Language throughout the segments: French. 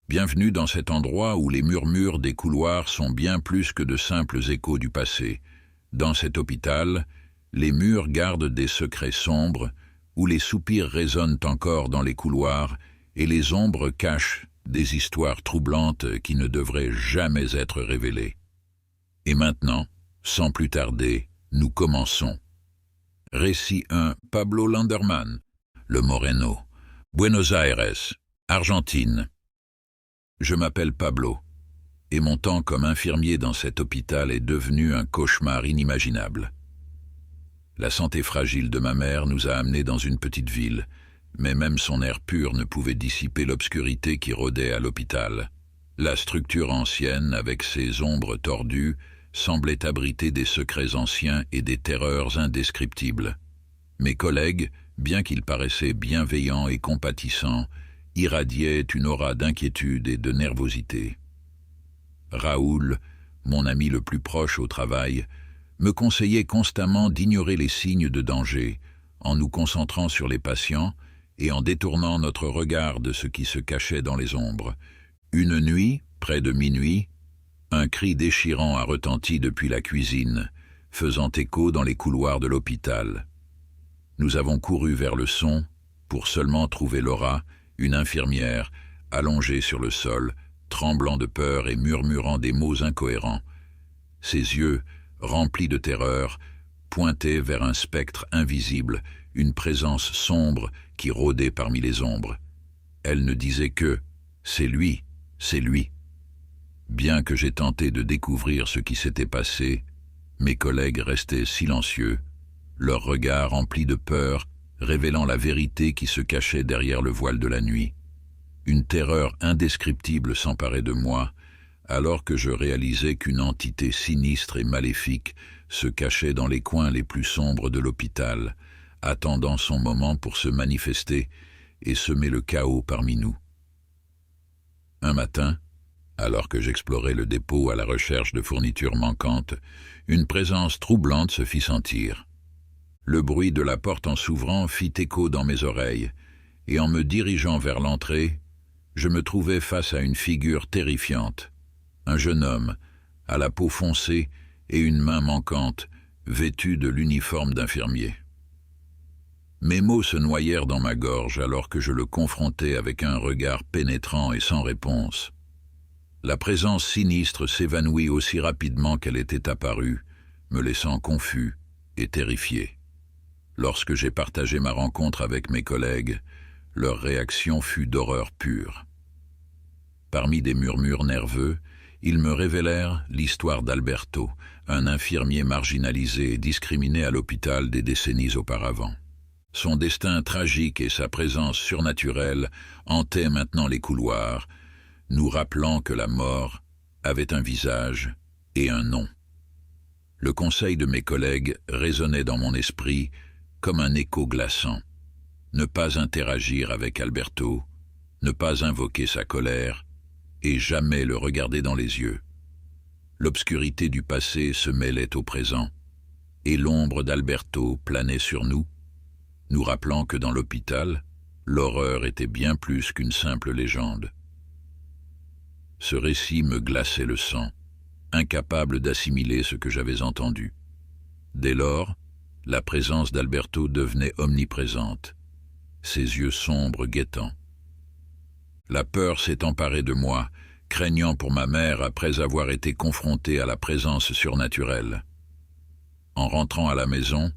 Bienvenue dans cet endroit où les murmures des couloirs sont bien plus que de simples échos du passé. Dans cet hôpital, les murs gardent des secrets sombres, où les soupirs résonnent encore dans les couloirs et les ombres cachent des histoires troublantes qui ne devraient jamais être révélées. Et maintenant, sans plus tarder, nous commençons. Récit 1. Pablo Landerman, Le Moreno, Buenos Aires, Argentine. Je m'appelle Pablo, et mon temps comme infirmier dans cet hôpital est devenu un cauchemar inimaginable. La santé fragile de ma mère nous a amenés dans une petite ville, mais même son air pur ne pouvait dissiper l'obscurité qui rôdait à l'hôpital. La structure ancienne, avec ses ombres tordues, semblait abriter des secrets anciens et des terreurs indescriptibles. Mes collègues, bien qu'ils paraissaient bienveillants et compatissants, irradiaient une aura d'inquiétude et de nervosité. Raoul, mon ami le plus proche au travail, me conseillait constamment d'ignorer les signes de danger, en nous concentrant sur les patients et en détournant notre regard de ce qui se cachait dans les ombres. Une nuit, près de minuit, un cri déchirant a retenti depuis la cuisine, faisant écho dans les couloirs de l'hôpital. Nous avons couru vers le son, pour seulement trouver Laura, une infirmière, allongée sur le sol, tremblant de peur et murmurant des mots incohérents. Ses yeux, remplis de terreur, pointaient vers un spectre invisible, une présence sombre qui rôdait parmi les ombres. Elle ne disait que « c'est lui, c'est lui ». Bien que j'ai tenté de découvrir ce qui s'était passé, mes collègues restaient silencieux, leurs regards remplis de peur, révélant la vérité qui se cachait derrière le voile de la nuit. Une terreur indescriptible s'emparait de moi, alors que je réalisais qu'une entité sinistre et maléfique se cachait dans les coins les plus sombres de l'hôpital, attendant son moment pour se manifester et semer le chaos parmi nous. Un matin, alors que j'explorais le dépôt à la recherche de fournitures manquantes, une présence troublante se fit sentir. Le bruit de la porte en s'ouvrant fit écho dans mes oreilles, et en me dirigeant vers l'entrée, je me trouvais face à une figure terrifiante. Un jeune homme, à la peau foncée et une main manquante, vêtu de l'uniforme d'infirmier. Mes mots se noyèrent dans ma gorge alors que je le confrontais avec un regard pénétrant et sans réponse. La présence sinistre s'évanouit aussi rapidement qu'elle était apparue, me laissant confus et terrifié. Lorsque j'ai partagé ma rencontre avec mes collègues, leur réaction fut d'horreur pure. Parmi des murmures nerveux, ils me révélèrent l'histoire d'Alberto, un infirmier marginalisé et discriminé à l'hôpital des décennies auparavant. Son destin tragique et sa présence surnaturelle hantaient maintenant les couloirs, nous rappelant que la mort avait un visage et un nom. Le conseil de mes collègues résonnait dans mon esprit comme un écho glaçant. Ne pas interagir avec Alberto, ne pas invoquer sa colère, et jamais le regarder dans les yeux. L'obscurité du passé se mêlait au présent, et l'ombre d'Alberto planait sur nous, nous rappelant que dans l'hôpital, l'horreur était bien plus qu'une simple légende. Ce récit me glaçait le sang, incapable d'assimiler ce que j'avais entendu. Dès lors, la présence d'Alberto devenait omniprésente, ses yeux sombres guettant. La peur s'est emparée de moi, craignant pour ma mère après avoir été confrontée à la présence surnaturelle. En rentrant à la maison,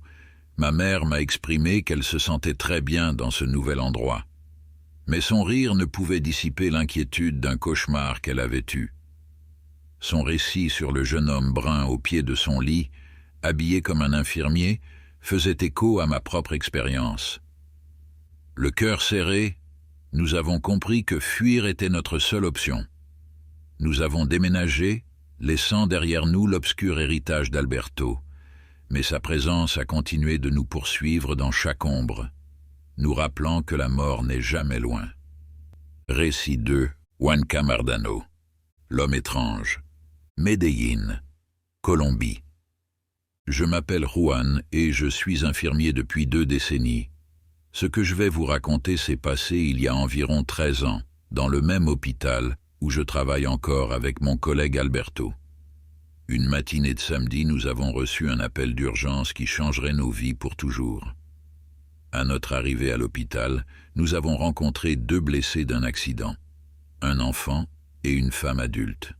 ma mère m'a exprimé qu'elle se sentait très bien dans ce nouvel endroit. Mais son rire ne pouvait dissiper l'inquiétude d'un cauchemar qu'elle avait eu. Son récit sur le jeune homme brun au pied de son lit, habillé comme un infirmier, faisait écho à ma propre expérience. Le cœur serré, nous avons compris que fuir était notre seule option. Nous avons déménagé, laissant derrière nous l'obscur héritage d'Alberto, mais sa présence a continué de nous poursuivre dans chaque ombre, nous rappelant que la mort n'est jamais loin. Récit 2, Juan Camardano, L'homme étrange, Medellín, Colombie. Je m'appelle Juan et je suis infirmier depuis 2 décennies. Ce que je vais vous raconter s'est passé il y a environ 13 ans, dans le même hôpital, où je travaille encore avec mon collègue Alberto. Une matinée de samedi, nous avons reçu un appel d'urgence qui changerait nos vies pour toujours. À notre arrivée à l'hôpital, nous avons rencontré 2 blessés d'un accident, un enfant et une femme adulte.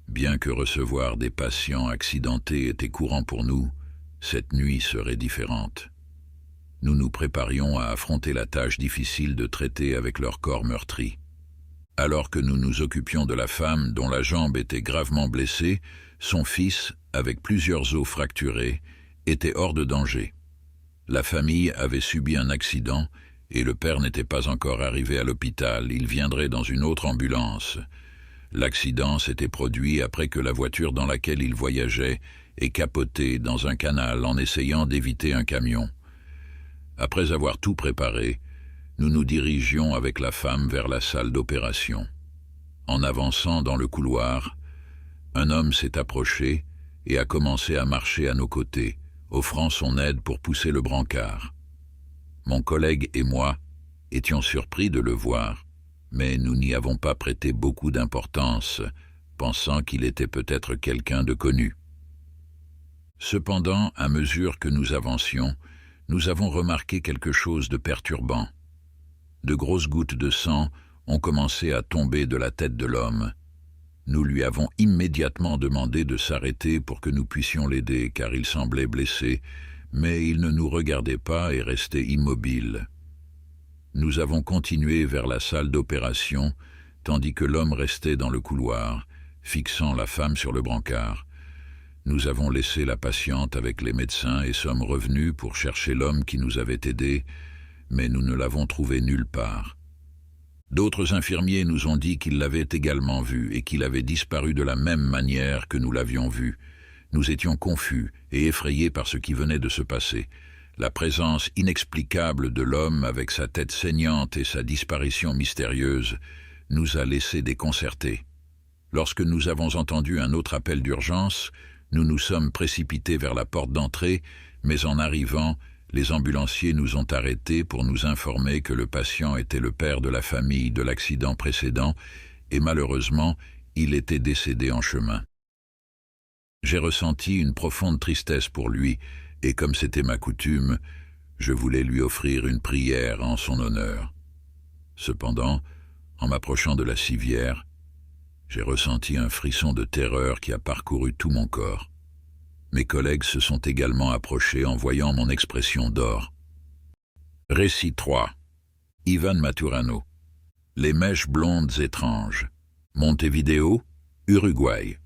Bien que recevoir des patients accidentés était courant pour nous, cette nuit serait différente. Nous nous préparions à affronter la tâche difficile de traiter avec leur corps meurtri. Alors que nous nous occupions de la femme dont la jambe était gravement blessée, son fils, avec plusieurs os fracturés, était hors de danger. La famille avait subi un accident et le père n'était pas encore arrivé à l'hôpital, il viendrait dans une autre ambulance. L'accident s'était produit après que la voiture dans laquelle il voyageait ait capoté dans un canal en essayant d'éviter un camion. Après avoir tout préparé, nous nous dirigions avec la femme vers la salle d'opération. En avançant dans le couloir, un homme s'est approché et a commencé à marcher à nos côtés, offrant son aide pour pousser le brancard. Mon collègue et moi étions surpris de le voir, mais nous n'y avons pas prêté beaucoup d'importance, pensant qu'il était peut-être quelqu'un de connu. Cependant, à mesure que nous avancions, nous avons remarqué quelque chose de perturbant. De grosses gouttes de sang ont commencé à tomber de la tête de l'homme. Nous lui avons immédiatement demandé de s'arrêter pour que nous puissions l'aider, car il semblait blessé, mais il ne nous regardait pas et restait immobile. Nous avons continué vers la salle d'opération, tandis que l'homme restait dans le couloir, fixant la femme sur le brancard. Nous avons laissé la patiente avec les médecins et sommes revenus pour chercher l'homme qui nous avait aidés, mais nous ne l'avons trouvé nulle part. D'autres infirmiers nous ont dit qu'ils l'avaient également vu et qu'il avait disparu de la même manière que nous l'avions vu. Nous étions confus et effrayés par ce qui venait de se passer. La présence inexplicable de l'homme avec sa tête saignante et sa disparition mystérieuse nous a laissés déconcertés. Lorsque nous avons entendu un autre appel d'urgence, nous nous sommes précipités vers la porte d'entrée, mais en arrivant, les ambulanciers nous ont arrêtés pour nous informer que le patient était le père de la famille de l'accident précédent et malheureusement, il était décédé en chemin. J'ai ressenti une profonde tristesse pour lui et comme c'était ma coutume, je voulais lui offrir une prière en son honneur. Cependant, en m'approchant de la civière, j'ai ressenti un frisson de terreur qui a parcouru tout mon corps. Mes collègues se sont également approchés en voyant mon expression d'or. Récit 3. Ivan Maturano. Les mèches blondes étranges. Montevideo, Uruguay.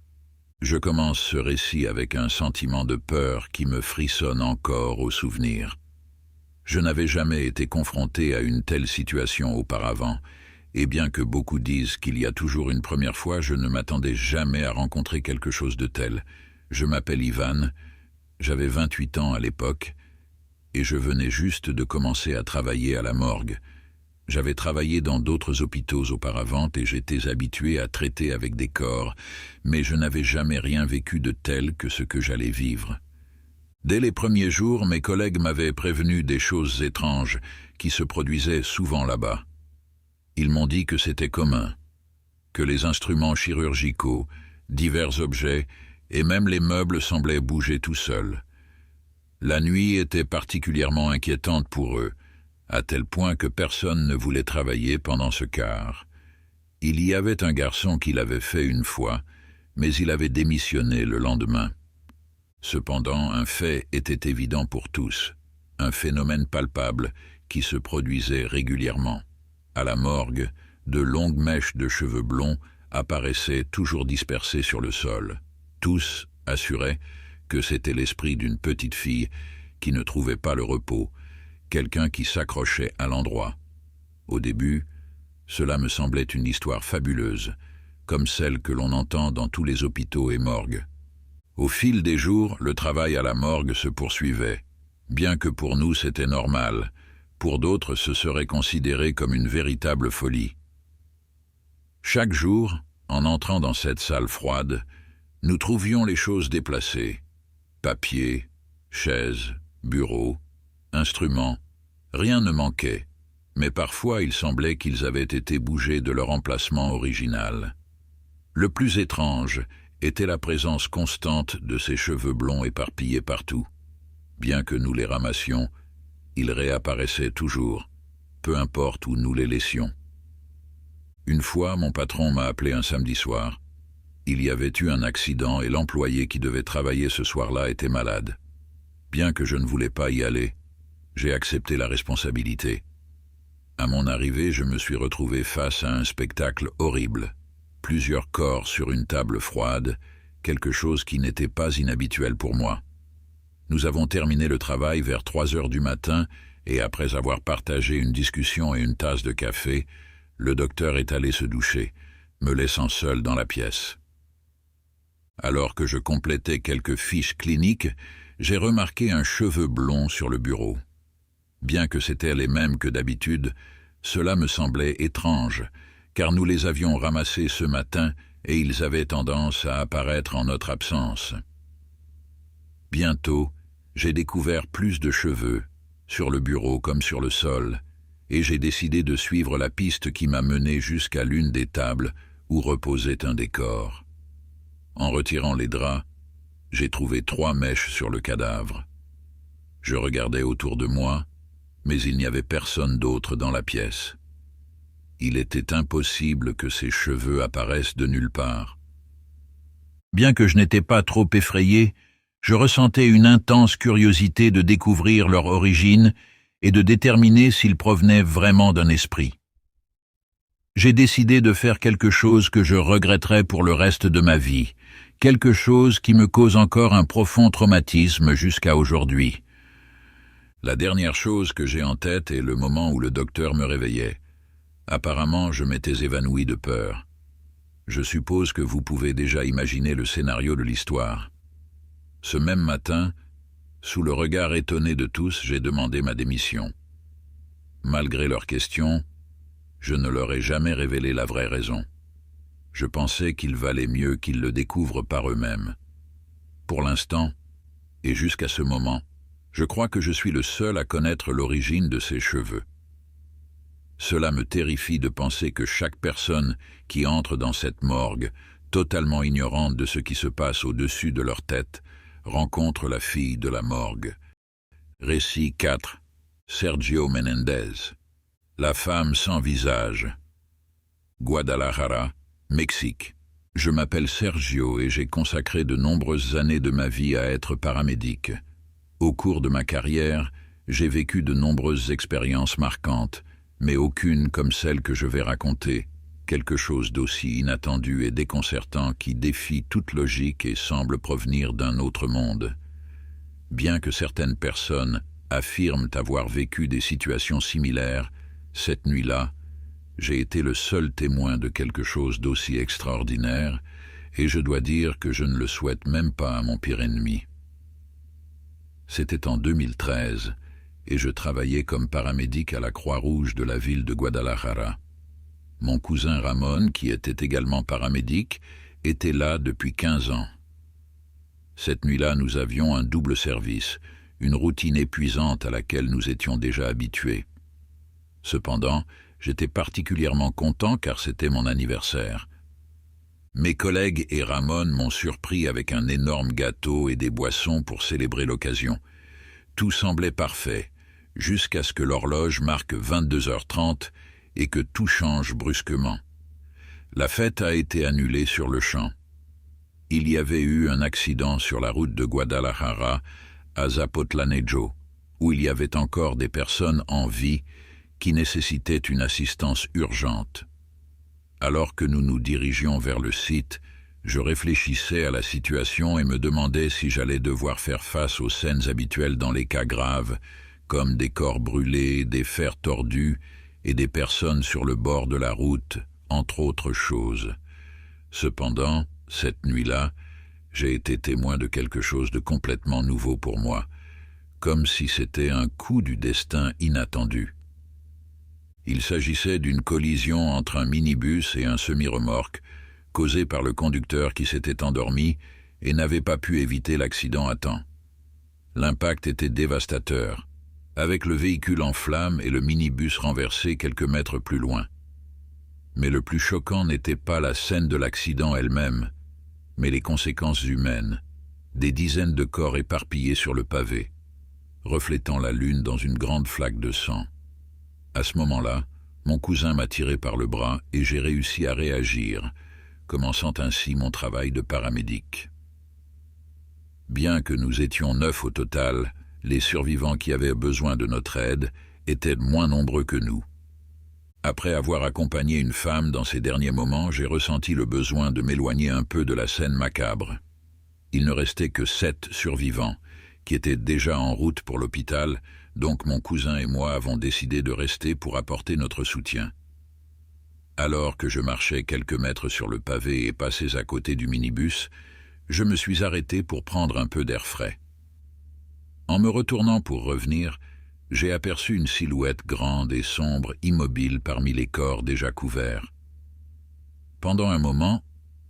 Je commence ce récit avec un sentiment de peur qui me frissonne encore au souvenir. Je n'avais jamais été confronté à une telle situation auparavant, et bien que beaucoup disent qu'il y a toujours une première fois, je ne m'attendais jamais à rencontrer quelque chose de tel. Je m'appelle Ivan, j'avais 28 ans à l'époque, et je venais juste de commencer à travailler à la morgue. J'avais travaillé dans d'autres hôpitaux auparavant et j'étais habitué à traiter avec des corps, mais je n'avais jamais rien vécu de tel que ce que j'allais vivre. Dès les premiers jours, mes collègues m'avaient prévenu des choses étranges qui se produisaient souvent là-bas. Ils m'ont dit que c'était commun, que les instruments chirurgicaux, divers objets et même les meubles semblaient bouger tout seuls. La nuit était particulièrement inquiétante pour eux, à tel point que personne ne voulait travailler pendant ce quart. Il y avait un garçon qui l'avait fait une fois, mais il avait démissionné le lendemain. Cependant, un fait était évident pour tous, un phénomène palpable qui se produisait régulièrement. À la morgue, de longues mèches de cheveux blonds apparaissaient toujours dispersées sur le sol. Tous assuraient que c'était l'esprit d'une petite fille qui ne trouvait pas le repos, quelqu'un qui s'accrochait à l'endroit. Au début, cela me semblait une histoire fabuleuse, comme celle que l'on entend dans tous les hôpitaux et morgues. Au fil des jours, le travail à la morgue se poursuivait. Bien que pour nous c'était normal, pour d'autres ce serait considéré comme une véritable folie. Chaque jour, en entrant dans cette salle froide, nous trouvions les choses déplacées. Papiers, chaises, bureaux, instruments, rien ne manquait. mais parfois il semblait qu'ils avaient été bougés de leur emplacement original. Le plus étrange était la présence constante de ces cheveux blonds éparpillés partout. Bien que nous les ramassions, ils réapparaissaient toujours, peu importe où nous les laissions. Une fois, mon patron m'a appelé un samedi soir. Il y avait eu un accident et l'employé qui devait travailler ce soir-là était malade. Bien que je ne voulais pas y aller, j'ai accepté la responsabilité. À mon arrivée, je me suis retrouvé face à un spectacle horrible. Plusieurs corps sur une table froide, quelque chose qui n'était pas inhabituel pour moi. Nous avons terminé le travail vers 3 heures du matin et après avoir partagé une discussion et une tasse de café, le docteur est allé se doucher, me laissant seul dans la pièce. Alors que je complétais quelques fiches cliniques, j'ai remarqué un cheveu blond sur le bureau. Bien que c'étaient les mêmes que d'habitude, cela me semblait étrange, car nous les avions ramassés ce matin et ils avaient tendance à apparaître en notre absence. Bientôt, j'ai découvert plus de cheveux, sur le bureau comme sur le sol, et j'ai décidé de suivre la piste qui m'a mené jusqu'à l'une des tables où reposait un des corps. En retirant les draps, j'ai trouvé 3 mèches sur le cadavre. Je regardais autour de moi, mais il n'y avait personne d'autre dans la pièce. Il était impossible que ces cheveux apparaissent de nulle part. Bien que je n'étais pas trop effrayé, je ressentais une intense curiosité de découvrir leur origine et de déterminer s'ils provenaient vraiment d'un esprit. J'ai décidé de faire quelque chose que je regretterais pour le reste de ma vie, quelque chose qui me cause encore un profond traumatisme jusqu'à aujourd'hui. La dernière chose que j'ai en tête est le moment où le docteur me réveillait. Apparemment, je m'étais évanoui de peur. Je suppose que vous pouvez déjà imaginer le scénario de l'histoire. Ce même matin, sous le regard étonné de tous, j'ai demandé ma démission. Malgré leurs questions, je ne leur ai jamais révélé la vraie raison. Je pensais qu'il valait mieux qu'ils le découvrent par eux-mêmes. Pour l'instant, et jusqu'à ce moment, je crois que je suis le seul à connaître l'origine de ces cheveux. Cela me terrifie de penser que chaque personne qui entre dans cette morgue, totalement ignorante de ce qui se passe au-dessus de leur tête, rencontre la fille de la morgue. Récit 4. Sergio Menendez. La femme sans visage. Guadalajara, Mexique. Je m'appelle Sergio et j'ai consacré de nombreuses années de ma vie à être paramédic. Au cours de ma carrière, j'ai vécu de nombreuses expériences marquantes, mais aucune comme celle que je vais raconter, quelque chose d'aussi inattendu et déconcertant qui défie toute logique et semble provenir d'un autre monde. Bien que certaines personnes affirment avoir vécu des situations similaires, cette nuit-là, j'ai été le seul témoin de quelque chose d'aussi extraordinaire, et je dois dire que je ne le souhaite même pas à mon pire ennemi. C'était en 2013, et je travaillais comme paramédic à la Croix-Rouge de la ville de Guadalajara. Mon cousin Ramon, qui était également paramédic, était là depuis 15 ans. Cette nuit-là, nous avions un double service, une routine épuisante à laquelle nous étions déjà habitués. Cependant, j'étais particulièrement content car c'était mon anniversaire. Mes collègues et Ramon m'ont surpris avec un énorme gâteau et des boissons pour célébrer l'occasion. Tout semblait parfait, jusqu'à ce que l'horloge marque 22h30 et que tout change brusquement. La fête a été annulée sur le champ. Il y avait eu un accident sur la route de Guadalajara à Zapotlanejo, où il y avait encore des personnes en vie qui nécessitaient une assistance urgente. Alors que nous nous dirigions vers le site, je réfléchissais à la situation et me demandais si j'allais devoir faire face aux scènes habituelles dans les cas graves, comme des corps brûlés, des fers tordus et des personnes sur le bord de la route, entre autres choses. Cependant, cette nuit-là, j'ai été témoin de quelque chose de complètement nouveau pour moi, comme si c'était un coup du destin inattendu. Il s'agissait d'une collision entre un minibus et un semi-remorque, causée par le conducteur qui s'était endormi et n'avait pas pu éviter l'accident à temps. L'impact était dévastateur, avec le véhicule en flammes et le minibus renversé quelques mètres plus loin. Mais le plus choquant n'était pas la scène de l'accident elle-même, mais les conséquences humaines, des dizaines de corps éparpillés sur le pavé, reflétant la lune dans une grande flaque de sang. À ce moment-là, mon cousin m'a tiré par le bras et j'ai réussi à réagir, commençant ainsi mon travail de paramédic. Bien que nous étions 9 au total, les survivants qui avaient besoin de notre aide étaient moins nombreux que nous. Après avoir accompagné une femme dans ses derniers moments, j'ai ressenti le besoin de m'éloigner un peu de la scène macabre. Il ne restait que 7 survivants, qui étaient déjà en route pour l'hôpital, donc mon cousin et moi avons décidé de rester pour apporter notre soutien. Alors que je marchais quelques mètres sur le pavé et passais à côté du minibus, je me suis arrêté pour prendre un peu d'air frais. En me retournant pour revenir, j'ai aperçu une silhouette grande et sombre immobile parmi les corps déjà couverts. Pendant un moment,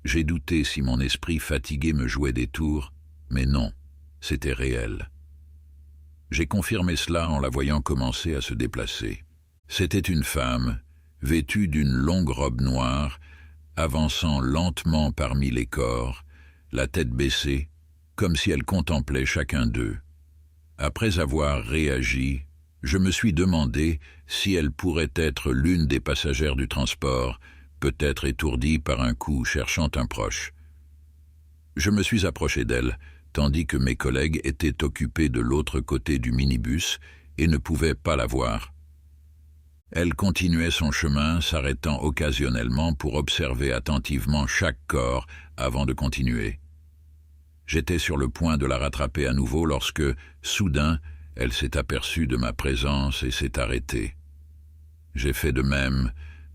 j'ai douté si mon esprit fatigué me jouait des tours, mais non, c'était réel. J'ai confirmé cela en la voyant commencer à se déplacer. C'était une femme, vêtue d'une longue robe noire, avançant lentement parmi les corps, la tête baissée, comme si elle contemplait chacun d'eux. Après avoir réagi, je me suis demandé si elle pourrait être l'une des passagères du transport, peut-être étourdie par un coup cherchant un proche. Je me suis approché d'elle, tandis que mes collègues étaient occupés de l'autre côté du minibus et ne pouvaient pas la voir. Elle continuait son chemin, s'arrêtant occasionnellement pour observer attentivement chaque corps avant de continuer. J'étais sur le point de la rattraper à nouveau lorsque, soudain, elle s'est aperçue de ma présence et s'est arrêtée. J'ai fait de même,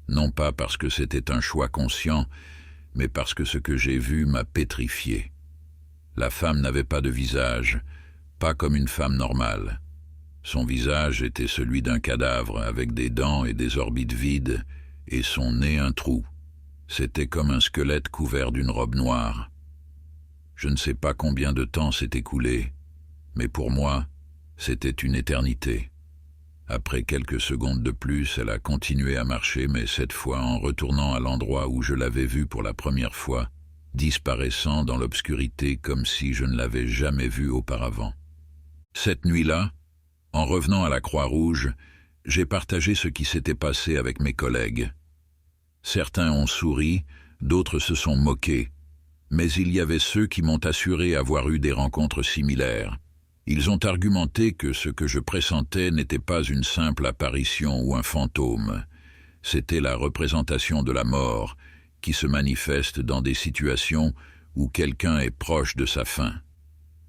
non pas parce que c'était un choix conscient, mais parce que ce que j'ai vu m'a pétrifié. La femme n'avait pas de visage, pas comme une femme normale. Son visage était celui d'un cadavre, avec des dents et des orbites vides, et son nez un trou. C'était comme un squelette couvert d'une robe noire. Je ne sais pas combien de temps s'est écoulé, mais pour moi, c'était une éternité. Après quelques secondes de plus, elle a continué à marcher, mais cette fois en retournant à l'endroit où je l'avais vue pour la première fois, disparaissant dans l'obscurité comme si je ne l'avais jamais vue auparavant. Cette nuit-là, en revenant à la Croix-Rouge, j'ai partagé ce qui s'était passé avec mes collègues. Certains ont souri, d'autres se sont moqués, mais il y avait ceux qui m'ont assuré avoir eu des rencontres similaires. Ils ont argumenté que ce que je pressentais n'était pas une simple apparition ou un fantôme. C'était la représentation de la mort qui se manifeste dans des situations où quelqu'un est proche de sa fin.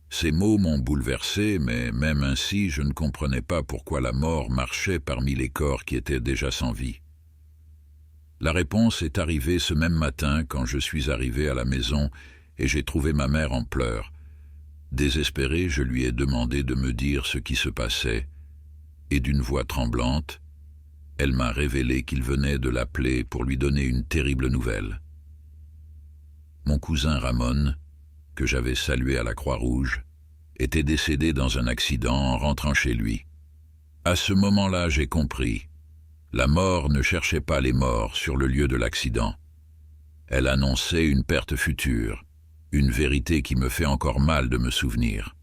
Ces mots m'ont bouleversé, mais même ainsi, je ne comprenais pas pourquoi la mort marchait parmi les corps qui étaient déjà sans vie. La réponse est arrivée ce même matin quand je suis arrivé à la maison et j'ai trouvé ma mère en pleurs. Désespéré, je lui ai demandé de me dire ce qui se passait, et d'une voix tremblante, elle m'a révélé qu'il venait de l'appeler pour lui donner une terrible nouvelle. Mon cousin Ramon, que j'avais salué à la Croix-Rouge, était décédé dans un accident en rentrant chez lui. À ce moment-là, j'ai compris. La mort ne cherchait pas les morts sur le lieu de l'accident. Elle annonçait une perte future, une vérité qui me fait encore mal de me souvenir.